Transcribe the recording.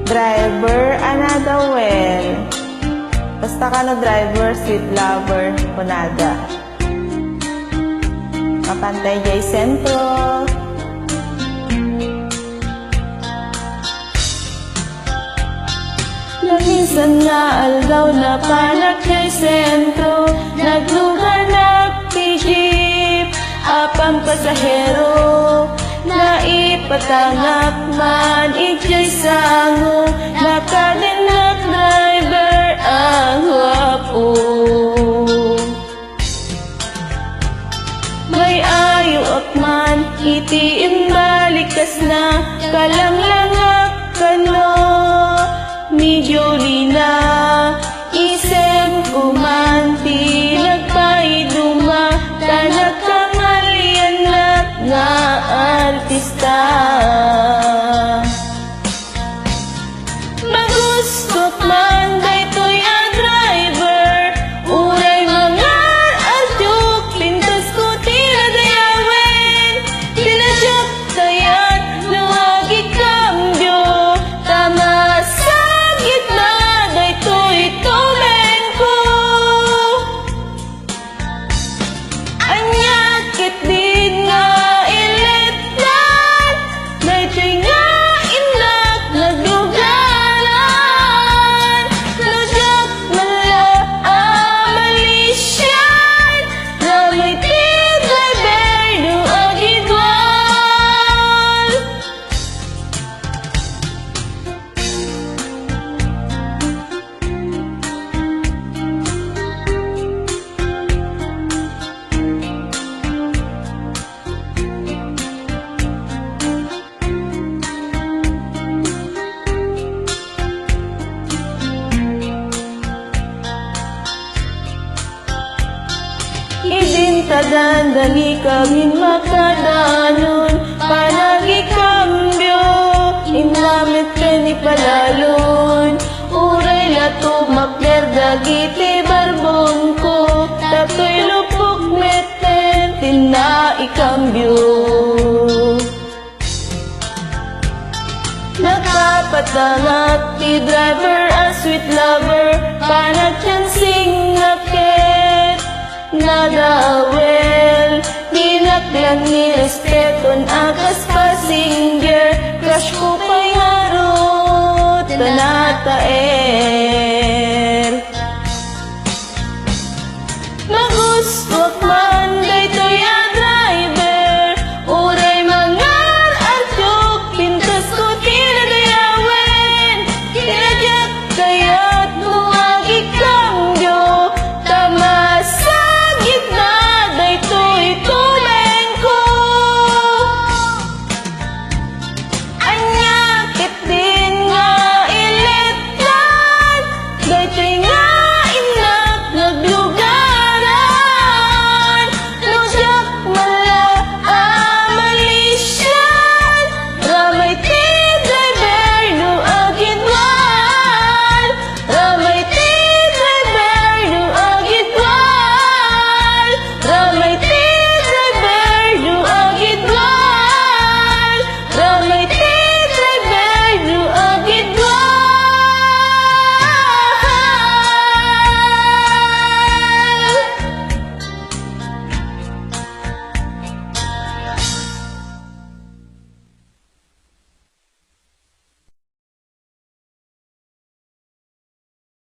Driver, Nadawel. Basta ka no driver, sweet lover, kunada. Kapantay jay sentro. Minsan nga aldaw na panak jay sentro, naglugar na pijip, apang pasahero. Naipatangak man ijay sango, nakadinak driver ang wapo. May ayo akman, itiin balikas na, kalanglangak kano, medyo lina, isem kuman, pinagpaiduma, tanak kamalianak nga artista. Magustot man daytoy a driver, uray mga adyok, pintas ko tinadayawin, tinadyak kayat luwagi kambyo, tama sa gitna daytoy tulen ko. Anyakit din nga iletnan, daytoy nga inak naglugaran, nadyak mala amalisyan, na may driver duag idwal. Idintadan dali kami makadanon, panagikambyo, inamit kani palalon. Uray na tumakder dagiti barbong ko, tatoy lupok meten, tinaikambyo. Nakapatangat ti driver a sweet lover, panagchansing ngakit. Nadawel, dinaklan ni respeton akas passenger, crush ko pa'y harot, tanatae.